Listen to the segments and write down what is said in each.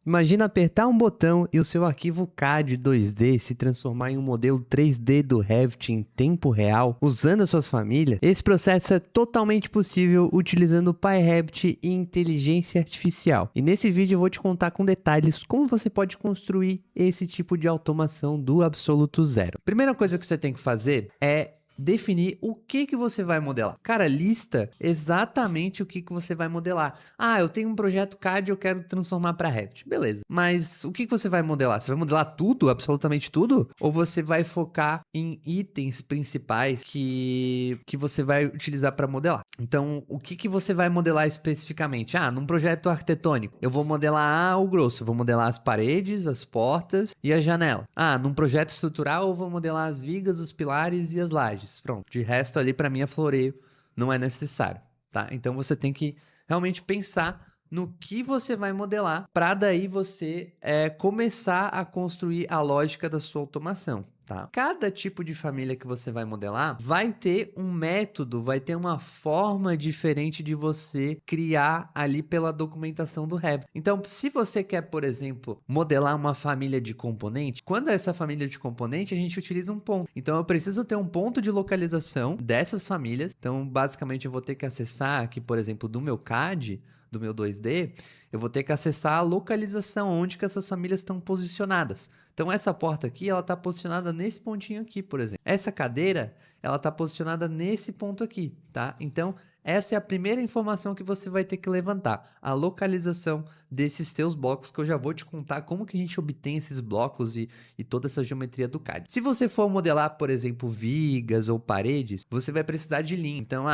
Imagina apertar um botão e o seu arquivo CAD 2D se transformar em um modelo 3D do Revit em tempo real, usando as suas famílias. Esse processo é totalmente possível utilizando o PyRevit e inteligência artificial. E nesse vídeo eu vou te contar com detalhes como você pode construir esse tipo de automação do absoluto zero. Primeira coisa que você tem que fazer é definir o que você vai modelar. Cara, lista exatamente o que você vai modelar. Ah, eu tenho um projeto CAD e eu quero transformar para Revit. Beleza. Mas o que você vai modelar? Você vai modelar tudo? Absolutamente tudo? Ou você vai focar em itens principais que você vai utilizar para modelar? Então, o que você vai modelar especificamente? Ah, num projeto arquitetônico, eu vou modelar o grosso. Eu vou modelar as paredes, as portas e a janela. Ah, num projeto estrutural, eu vou modelar as vigas, os pilares e as lajes. Pronto, de resto ali para mim é floreio, não é necessário, tá? Então você tem que realmente pensar no que você vai modelar para daí você começar a construir a lógica da sua automação. Tá? Cada tipo de família que você vai modelar vai ter um método, vai ter uma forma diferente de você criar ali pela documentação do Revit. Então, se você quer, por exemplo, modelar uma família de componente, quando é essa família de componente, a gente utiliza um ponto. Então, eu preciso ter um ponto de localização dessas famílias. Então, basicamente, eu vou ter que acessar aqui, por exemplo, do meu CAD, do meu 2D, eu vou ter que acessar a localização onde que essas famílias estão posicionadas. Então, essa porta aqui, ela está posicionada nesse pontinho aqui, por exemplo. Essa cadeira, ela está posicionada nesse ponto aqui, tá? Então, essa é a primeira informação que você vai ter que levantar, a localização desses teus blocos, que eu já vou te contar como que a gente obtém esses blocos e toda essa geometria do CAD. Se você for modelar, por exemplo, vigas ou paredes, você vai precisar de linha. Então,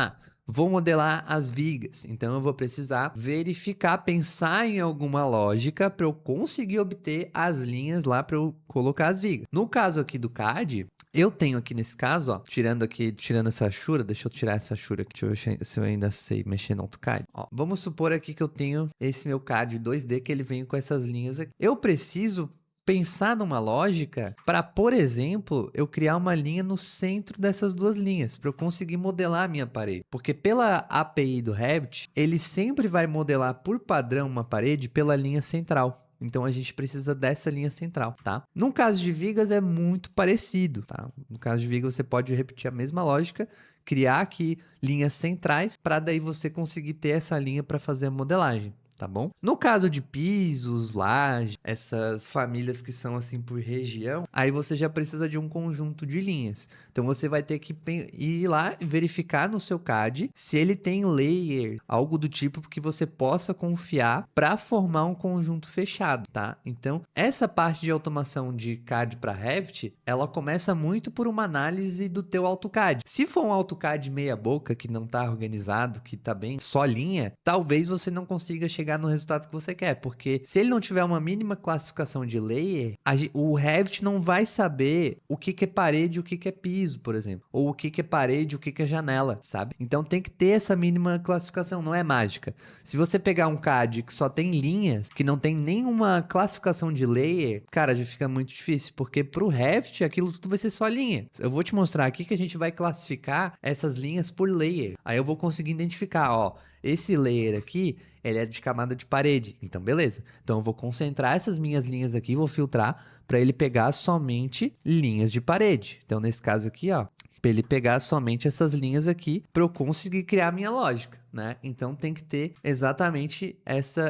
vou modelar as vigas, então eu vou precisar verificar, pensar em alguma lógica para eu conseguir obter as linhas lá para eu colocar as vigas. No caso aqui do CAD, eu tenho aqui nesse caso, ó, tirando essa achura, deixa eu tirar essa achura aqui, deixa eu ver se eu ainda sei mexer no AutoCAD. Ó, vamos supor aqui que eu tenho esse meu CAD 2D que ele vem com essas linhas aqui. Eu preciso pensar numa lógica para, por exemplo, eu criar uma linha no centro dessas duas linhas, para eu conseguir modelar a minha parede. Porque pela API do Revit, ele sempre vai modelar por padrão uma parede pela linha central. Então, a gente precisa dessa linha central, tá? No caso de vigas, é muito parecido, tá? No caso de vigas, você pode repetir a mesma lógica, criar aqui linhas centrais, para daí você conseguir ter essa linha para fazer a modelagem. Tá bom? No caso de pisos, lajes, essas famílias que são assim por região, aí você já precisa de um conjunto de linhas. Então você vai ter que ir lá e verificar no seu CAD se ele tem layer, algo do tipo que você possa confiar para formar um conjunto fechado, tá? Então essa parte de automação de CAD para Revit, ela começa muito por uma análise do teu AutoCAD. Se for um AutoCAD meia boca que não está organizado, que está bem só linha, talvez você não consiga chegar no resultado que você quer, porque se ele não tiver uma mínima classificação de layer, o Revit não vai saber o que é parede e o que é piso, por exemplo, ou o que é parede e o que é janela, sabe? Então tem que ter essa mínima classificação, não é mágica. Se você pegar um CAD que só tem linhas, que não tem nenhuma classificação de layer, cara, já fica muito difícil, porque pro Revit aquilo tudo vai ser só linha. Eu vou te mostrar aqui que a gente vai classificar essas linhas por layer. Aí eu vou conseguir identificar, ó, esse layer aqui, ele é de camada de parede. Então, beleza. Então, eu vou concentrar essas minhas linhas aqui, vou filtrar para ele pegar somente linhas de parede. Então, nesse caso aqui, ó, para ele pegar somente essas linhas aqui para eu conseguir criar a minha lógica, né? Então, tem que ter exatamente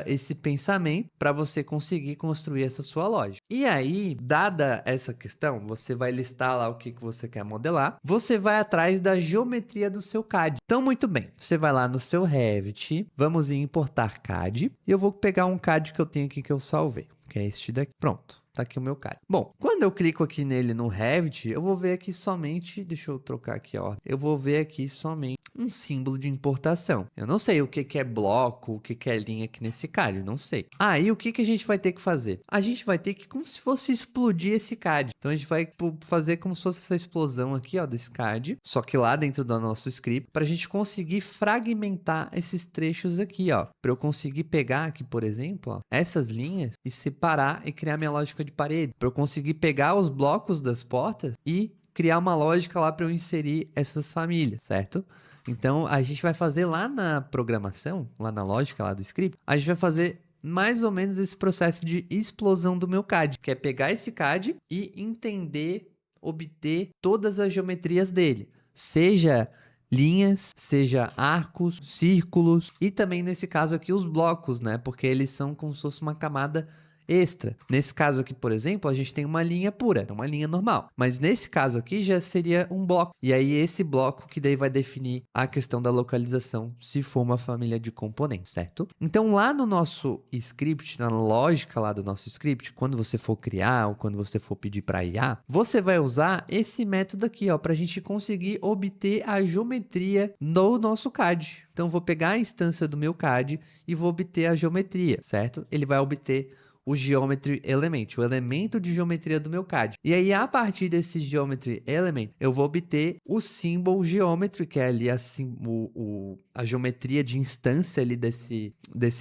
esse pensamento para você conseguir construir essa sua lógica. E aí, dada essa questão, você vai listar lá o que você quer modelar, você vai atrás da geometria do seu CAD. Então, muito bem, você vai lá no seu Revit, vamos em importar CAD, e eu vou pegar um CAD que eu tenho aqui que eu salvei, que é este daqui. Pronto. Tá aqui o meu CAD. Bom, quando eu clico aqui nele no Revit, eu vou ver aqui somente, deixa eu trocar aqui a ordem, eu vou ver aqui somente um símbolo de importação. Eu não sei o que é bloco, o que é linha aqui nesse CAD, eu não sei. Aí, o que a gente vai ter que fazer? A gente vai ter que, como se fosse explodir esse CAD. Então, a gente vai fazer como se fosse essa explosão aqui, ó, desse CAD, só que lá dentro do nosso script, para a gente conseguir fragmentar esses trechos aqui, ó, para eu conseguir pegar aqui, por exemplo, ó, essas linhas e separar e criar minha lógica de parede, para eu conseguir pegar os blocos das portas e criar uma lógica lá para eu inserir essas famílias, certo? Então, a gente vai fazer lá na programação, lá na lógica lá do script, a gente vai fazer mais ou menos esse processo de explosão do meu CAD, que é pegar esse CAD e entender, obter todas as geometrias dele, seja linhas, seja arcos, círculos e também nesse caso aqui os blocos, né? Porque eles são como se fosse uma camada extra. Nesse caso aqui, por exemplo, a gente tem uma linha pura, é uma linha normal. Mas nesse caso aqui já seria um bloco. E aí esse bloco que daí vai definir a questão da localização, se for uma família de componentes, certo? Então lá no nosso script, na lógica lá do nosso script, quando você for criar ou quando você for pedir para IA, você vai usar esse método aqui, ó, para a gente conseguir obter a geometria no nosso CAD. Então vou pegar a instância do meu CAD e vou obter a geometria, certo? Ele vai obter o Geometry Element, o elemento de geometria do meu CAD. E aí, a partir desse Geometry Element, eu vou obter o Symbol Geometry, que é ali a geometria de instância ali desse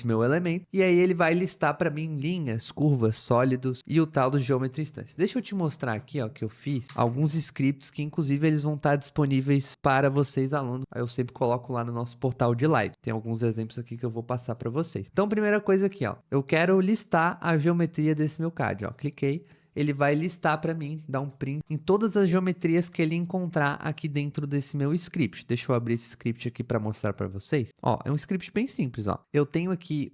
meu elemento. E aí, ele vai listar para mim linhas, curvas, sólidos e o tal do Geometry Instance. Deixa eu te mostrar aqui, ó, que eu fiz alguns scripts que, inclusive, eles vão estar disponíveis para vocês, alunos. Aí eu sempre coloco lá no nosso portal de live. Tem alguns exemplos aqui que eu vou passar para vocês. Então, primeira coisa aqui, ó, eu quero listar a geometria desse meu CAD, ó. Cliquei, ele vai listar para mim, dar um print em todas as geometrias que ele encontrar aqui dentro desse meu script. Deixa eu abrir esse script aqui para mostrar para vocês. Ó, é um script bem simples, ó. Eu tenho aqui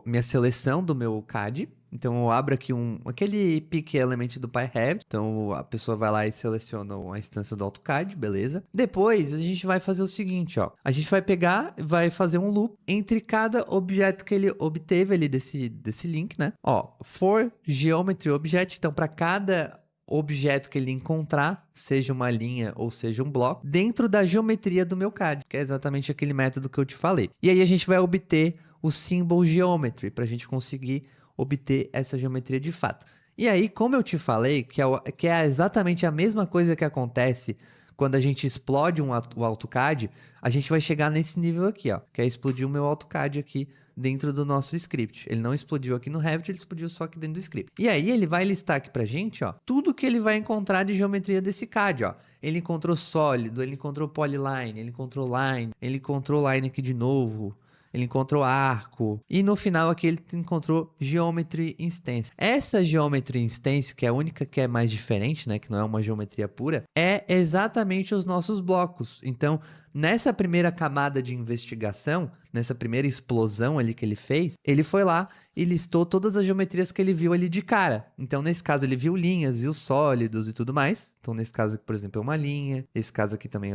minha seleção do meu CAD. Então, eu abro aqui aquele pick element do PyHev. Então, a pessoa vai lá e seleciona a instância do AutoCAD, beleza? Depois, a gente vai fazer o seguinte, ó. A gente vai pegar, vai fazer um loop entre cada objeto que ele obteve ali desse link, né? Ó, for geometry object. Então, para cada objeto que ele encontrar, seja uma linha ou seja um bloco, dentro da geometria do meu CAD, que é exatamente aquele método que eu te falei. E aí, a gente vai obter o symbol geometry, para a gente conseguir obter essa geometria de fato. E aí, como eu te falei, que é exatamente a mesma coisa que acontece quando a gente explode o AutoCAD, a gente vai chegar nesse nível aqui, ó, que é explodir o meu AutoCAD aqui dentro do nosso script. Ele não explodiu aqui no Revit, ele explodiu só aqui dentro do script. E aí, ele vai listar aqui pra gente, ó, tudo que ele vai encontrar de geometria desse CAD, ó. Ele encontrou sólido, ele encontrou polyline, ele encontrou line, ele encontrou line aqui de novo, ele encontrou arco, e no final aqui ele encontrou Geometry Instance. Essa Geometry Instance, que é a única que é mais diferente, né, que não é uma geometria pura, é exatamente os nossos blocos. Então, nessa primeira camada de investigação, nessa primeira explosão ali que ele fez, ele foi lá e listou todas as geometrias que ele viu ali de cara. Então, nesse caso, ele viu linhas, viu sólidos e tudo mais. Então, nesse caso aqui, por exemplo, é uma linha. Esse caso aqui também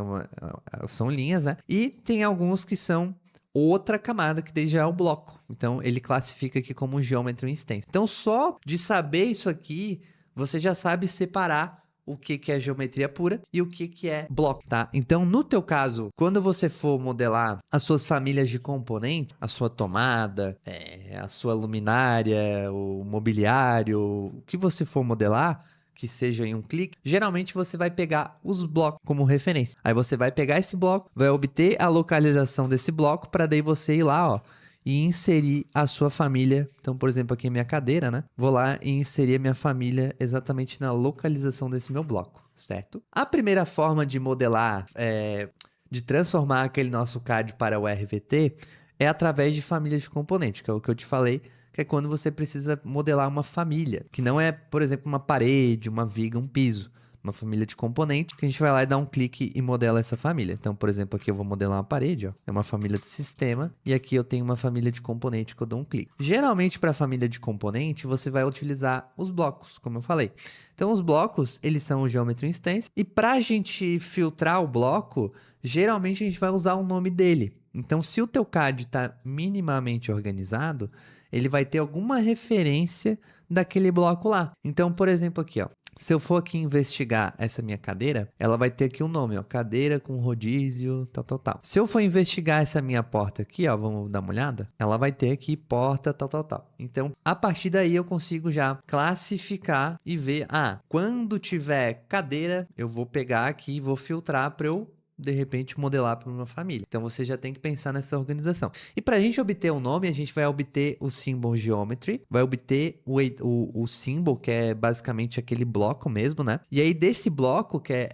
são linhas, né? E tem alguns que são outra camada, que daí já é o bloco. Então, ele classifica aqui como Geometry Instance. Então, só de saber isso aqui, você já sabe separar o que é geometria pura e o que é bloco, tá? Então, no teu caso, quando você for modelar as suas famílias de componentes, a sua tomada, a sua luminária, o mobiliário, o que você for modelar, que seja em um clique, geralmente você vai pegar os blocos como referência. Aí você vai pegar esse bloco, vai obter a localização desse bloco, para daí você ir lá, ó, e inserir a sua família. Então, por exemplo, aqui a minha cadeira, né? Vou lá e inserir a minha família exatamente na localização desse meu bloco, certo? A primeira forma de modelar, de transformar aquele nosso CAD para o RVT, é através de famílias de componentes, que é o que eu te falei, que é quando você precisa modelar uma família, que não é, por exemplo, uma parede, uma viga, um piso, uma família de componente, que a gente vai lá e dá um clique e modela essa família. Então, por exemplo, aqui eu vou modelar uma parede, ó, é uma família de sistema, e aqui eu tenho uma família de componente que eu dou um clique. Geralmente, para a família de componente, você vai utilizar os blocos, como eu falei. Então, os blocos, eles são o Geometry Instance, e para a gente filtrar o bloco, geralmente a gente vai usar o nome dele. Então, se o teu CAD está minimamente organizado, ele vai ter alguma referência daquele bloco lá. Então, por exemplo, aqui, ó, se eu for aqui investigar essa minha cadeira, ela vai ter aqui um nome, ó, cadeira com rodízio, tal, tal, tal. Se eu for investigar essa minha porta aqui, ó, vamos dar uma olhada, ela vai ter aqui porta, tal, tal, tal. Então, a partir daí eu consigo já classificar e ver, quando tiver cadeira, eu vou pegar aqui e vou filtrar para eu de repente modelar para uma família. Então você já tem que pensar nessa organização. E para a gente obter o nome, a gente vai obter o symbol geometry, vai obter o symbol, que é basicamente aquele bloco mesmo, né? E aí desse bloco, que é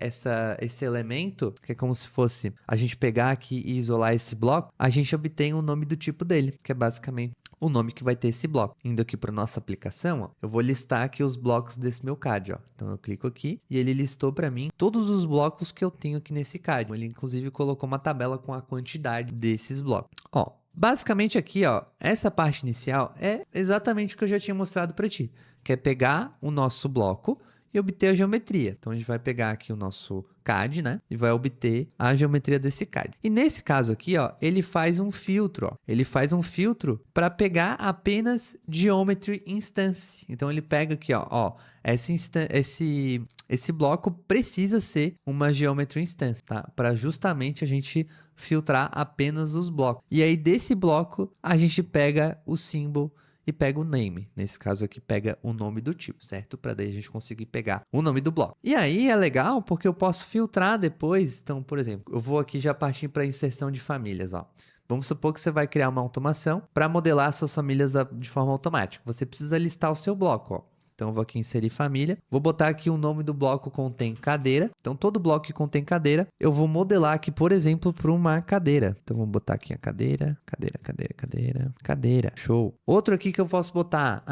esse elemento, que é como se fosse a gente pegar aqui e isolar esse bloco, a gente obtém o nome do tipo dele, que é basicamente o nome que vai ter esse bloco. Indo aqui para nossa aplicação, ó, eu vou listar aqui os blocos desse meu CAD, ó. Então eu clico aqui e ele listou para mim todos os blocos que eu tenho aqui nesse CAD. Ele inclusive colocou uma tabela com a quantidade desses blocos. Ó, basicamente aqui, ó, essa parte inicial é exatamente o que eu já tinha mostrado para ti, que é pegar o nosso bloco e obter a geometria. Então, a gente vai pegar aqui o nosso CAD, né? E vai obter a geometria desse CAD. E nesse caso aqui, ó, ele faz um filtro, ó. Ele faz um filtro para pegar apenas Geometry Instance. Então, ele pega aqui, ó, esse bloco precisa ser uma Geometry Instance, tá? Para justamente a gente filtrar apenas os blocos. E aí, desse bloco, a gente pega o símbolo e pega o name. Nesse caso aqui, pega o nome do tipo, certo? Para daí a gente conseguir pegar o nome do bloco. E aí é legal porque eu posso filtrar depois. Então, por exemplo, eu vou aqui já partir para inserção de famílias, ó. Vamos supor que você vai criar uma automação para modelar suas famílias de forma automática. Você precisa listar o seu bloco, ó. Então, eu vou aqui inserir família. Vou botar aqui o nome do bloco contém cadeira. Então, todo bloco que contém cadeira, eu vou modelar aqui, por exemplo, para uma cadeira. Então, vamos botar aqui a cadeira, cadeira. Show. Outro aqui que eu posso botar,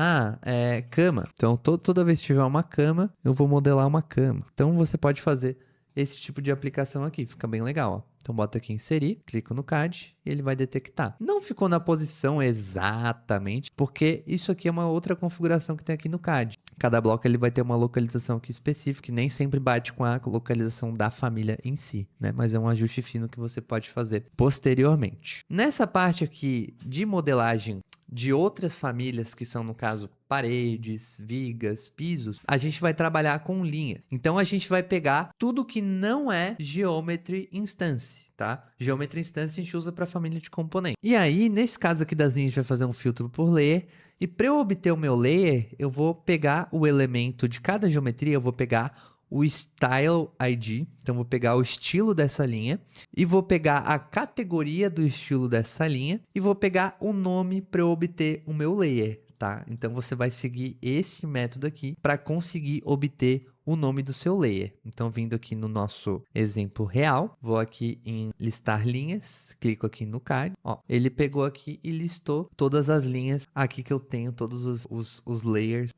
cama. Então, toda vez que tiver uma cama, eu vou modelar uma cama. Então, você pode fazer esse tipo de aplicação aqui. Fica bem legal, ó. Então, bota aqui inserir, clico no CAD e ele vai detectar. Não ficou na posição exatamente, porque isso aqui é uma outra configuração que tem aqui no CAD. Cada bloco ele vai ter uma localização aqui específica e nem sempre bate com a localização da família em si, né? Mas é um ajuste fino que você pode fazer posteriormente. Nessa parte aqui de modelagem de outras famílias, que são, no caso, paredes, vigas, pisos, a gente vai trabalhar com linha. Então, a gente vai pegar tudo que não é Geometry Instance, tá? Geometry Instance a gente usa para família de componentes. E aí, nesse caso aqui das linhas, a gente vai fazer um filtro por layer. E para eu obter o meu layer, eu vou pegar o elemento de cada geometria, eu vou pegar o Style ID, então vou pegar o estilo dessa linha e vou pegar a categoria do estilo dessa linha e vou pegar o nome para eu obter o meu layer, tá? Então você vai seguir esse método aqui para conseguir obter o nome do seu layer. Então, vindo aqui no nosso exemplo real, vou aqui em listar linhas, clico aqui no CAD, ó, ele pegou aqui e listou todas as linhas aqui que eu tenho, todos os layers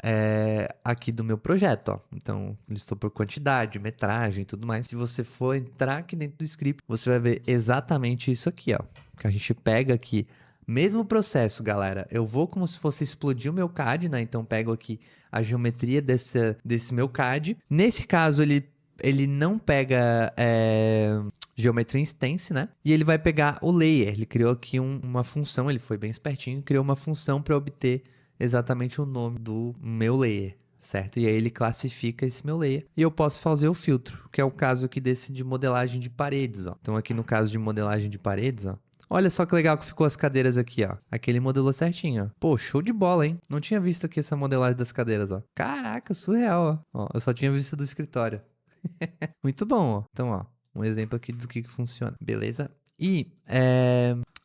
aqui do meu projeto, ó. Então, listou por quantidade, metragem e tudo mais. Se você for entrar aqui dentro do script, você vai ver exatamente isso aqui, ó, que a gente pega aqui. Mesmo processo, galera, eu vou como se fosse explodir o meu CAD, né? Então, pego aqui a geometria desse meu CAD. Nesse caso, ele não pega Geometry Instance, né? E ele vai pegar o layer. Ele criou aqui uma função, ele foi bem espertinho, criou uma função para obter exatamente o nome do meu layer, certo? E aí ele classifica esse meu layer e eu posso fazer o filtro, que é o caso aqui desse de modelagem de paredes, ó. Então, aqui no caso de modelagem de paredes, ó, olha só que legal que ficou as cadeiras aqui, ó. Aqui ele modelou certinho, ó. Pô, show de bola, hein? Não tinha visto aqui essa modelagem das cadeiras, ó. Caraca, surreal, ó. Eu só tinha visto do escritório. Muito bom, ó. Então, ó, um exemplo aqui do que funciona. Beleza? E,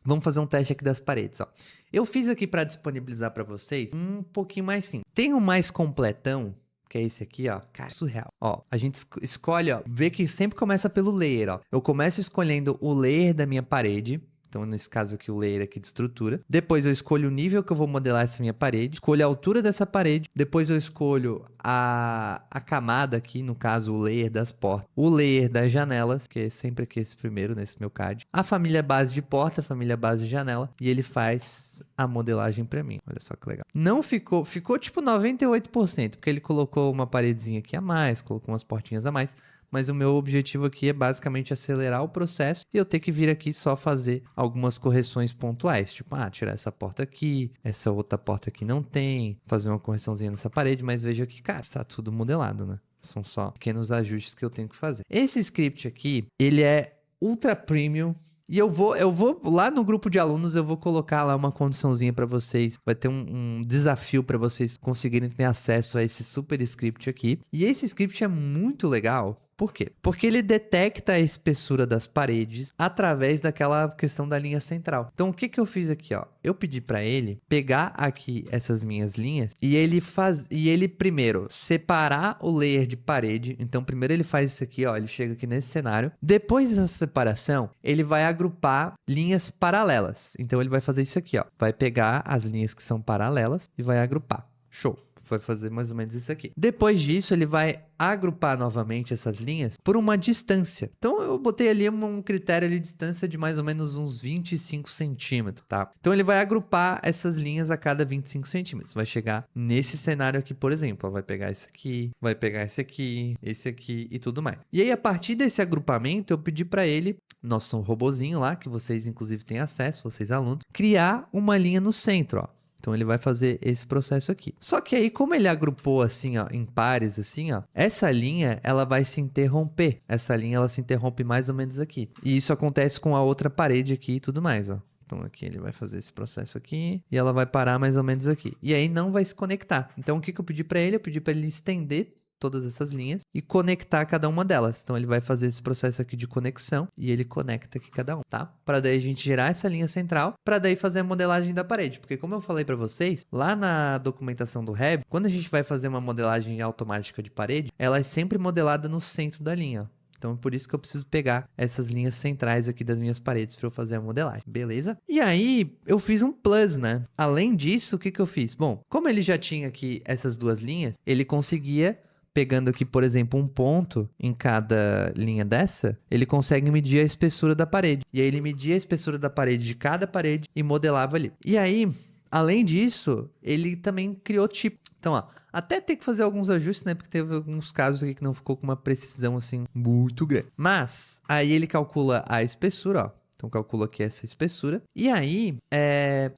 vamos fazer um teste aqui das paredes, ó. Eu fiz aqui para disponibilizar para vocês um pouquinho mais simples. Tem um mais completão, que é esse aqui, ó. Cara, surreal. Ó, a gente escolhe, ó. Vê que sempre começa pelo layer, ó. Eu começo escolhendo o layer da minha parede. Então, nesse caso aqui, o layer aqui de estrutura. Depois eu escolho o nível que eu vou modelar essa minha parede. Escolho a altura dessa parede. Depois eu escolho a camada aqui, no caso, o layer das portas. O layer das janelas, que é sempre aqui esse primeiro, nesse meu CAD. A família base de porta, a família base de janela. E ele faz a modelagem pra mim. Olha só que legal. Não ficou tipo 98%, porque ele colocou uma paredezinha aqui a mais, colocou umas portinhas a mais. Mas o meu objetivo aqui é basicamente acelerar o processo e eu ter que vir aqui só fazer algumas correções pontuais. Tipo, tirar essa porta aqui, essa outra porta aqui não tem, fazer uma correçãozinha nessa parede, mas veja que, cara, está tudo modelado, né? São só pequenos ajustes que eu tenho que fazer. Esse script aqui, ele é ultra premium. E eu vou lá no grupo de alunos, eu vou colocar lá uma condiçãozinha para vocês. Vai ter um desafio para vocês conseguirem ter acesso a esse super script aqui. E esse script é muito legal. Por quê? Porque ele detecta a espessura das paredes através daquela questão da linha central. Então, o que que eu fiz aqui, ó? Eu pedi para ele pegar aqui essas minhas linhas e ele primeiro separar o layer de parede. Então, primeiro ele faz isso aqui, ó, ele chega aqui nesse cenário. Depois dessa separação, ele vai agrupar linhas paralelas. Então, ele vai fazer isso aqui, ó. Vai pegar as linhas que são paralelas e vai agrupar. Show. Vai fazer mais ou menos isso aqui. Depois disso, ele vai agrupar novamente essas linhas por uma distância. Então, eu botei ali um critério de distância de mais ou menos uns 25 centímetros, tá? Então, ele vai agrupar essas linhas a cada 25 centímetros. Vai chegar nesse cenário aqui, por exemplo. Ó, vai pegar esse aqui, vai pegar esse aqui e tudo mais. E aí, a partir desse agrupamento, eu pedi para ele, nosso robozinho lá, que vocês inclusive têm acesso, vocês alunos, criar uma linha no centro, ó. Então, ele vai fazer esse processo aqui. Só que aí, como ele agrupou assim, ó, em pares, assim, ó, essa linha, ela vai se interromper. Essa linha, ela se interrompe mais ou menos aqui. E isso acontece com a outra parede aqui e tudo mais, ó. Então, aqui ele vai fazer esse processo aqui e ela vai parar mais ou menos aqui. E aí, não vai se conectar. Então, o que que eu pedi para ele? Eu pedi para ele estender todas essas linhas e conectar cada uma delas. Então, ele vai fazer esse processo aqui de conexão e ele conecta aqui cada um, tá? Para daí a gente gerar essa linha central, para daí fazer a modelagem da parede. Porque como eu falei para vocês, lá na documentação do Revit, quando a gente vai fazer uma modelagem automática de parede, ela é sempre modelada no centro da linha, ó. Então, é por isso que eu preciso pegar essas linhas centrais aqui das minhas paredes para eu fazer a modelagem, beleza? E aí, eu fiz um plus, né? Além disso, o que que eu fiz? Bom, como ele já tinha aqui essas duas linhas, ele conseguia, pegando aqui, por exemplo, um ponto em cada linha dessa, ele consegue medir a espessura da parede. E aí ele media a espessura da parede de cada parede e modelava ali. E aí, além disso, ele também criou tipo. Então, ó, até tem que fazer alguns ajustes, né? Porque teve alguns casos aqui que não ficou com uma precisão, assim, muito grande. Mas, aí ele calcula a espessura, ó. Então, calcula aqui essa espessura. E aí,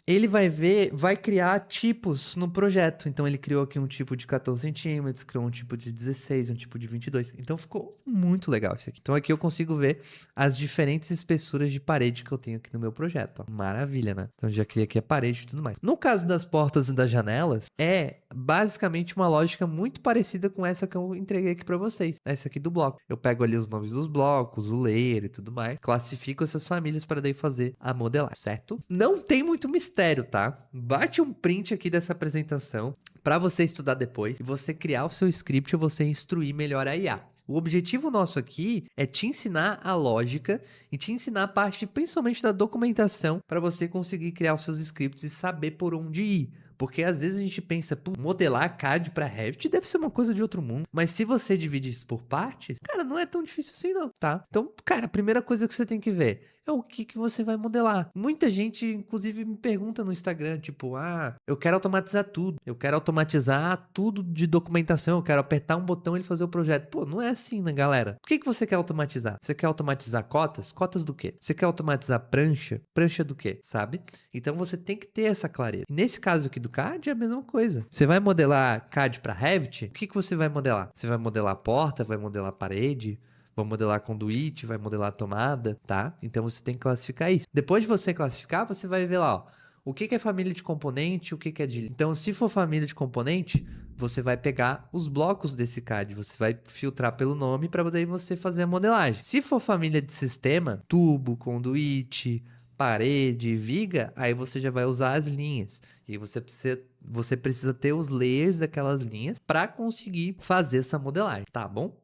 ele vai criar tipos no projeto. Então, ele criou aqui um tipo de 14 centímetros, criou um tipo de 16, um tipo de 22. Então, ficou muito legal isso aqui. Então, aqui eu consigo ver as diferentes espessuras de parede que eu tenho aqui no meu projeto. Ó. Maravilha, né? Então, já criei aqui a parede e tudo mais. No caso das portas e das janelas, é basicamente uma lógica muito parecida com essa que eu entreguei aqui para vocês. Essa aqui do bloco. Eu pego ali os nomes dos blocos, o layer e tudo mais. Classifico essas famílias para daí fazer a modelagem, certo? Não tem muito mistério, tá? Bate um print aqui dessa apresentação para você estudar depois e você criar o seu script e você instruir melhor a IA. O objetivo nosso aqui é te ensinar a lógica e te ensinar a parte principalmente da documentação para você conseguir criar os seus scripts e saber por onde ir. Porque às vezes a gente pensa, modelar CAD para Revit deve ser uma coisa de outro mundo. Mas se você dividir isso por partes, cara, não é tão difícil assim não, tá? Então, cara, a primeira coisa que você tem que ver é o que você vai modelar. Muita gente, inclusive, me pergunta no Instagram, tipo, eu quero automatizar tudo. Eu quero automatizar tudo de documentação. Eu quero apertar um botão e ele fazer o projeto. Pô, não é assim, né, galera? O que você quer automatizar? Você quer automatizar cotas? Cotas do quê? Você quer automatizar prancha? Prancha do quê? Sabe? Então, você tem que ter essa clareza. E nesse caso aqui do CAD é a mesma coisa. Você vai modelar CAD para Revit? O que você vai modelar? Você vai modelar porta? Vai modelar parede? Vai modelar conduíte, vai modelar tomada, tá? Então você tem que classificar isso. Depois de você classificar, você vai ver lá, ó, o que é família de componente, o que é de... Então, se for família de componente, você vai pegar os blocos desse CAD, você vai filtrar pelo nome para poder você fazer a modelagem. Se for família de sistema, tubo, conduíte, parede, viga, aí você já vai usar as linhas. E você precisa ter os layers daquelas linhas para conseguir fazer essa modelagem, tá bom?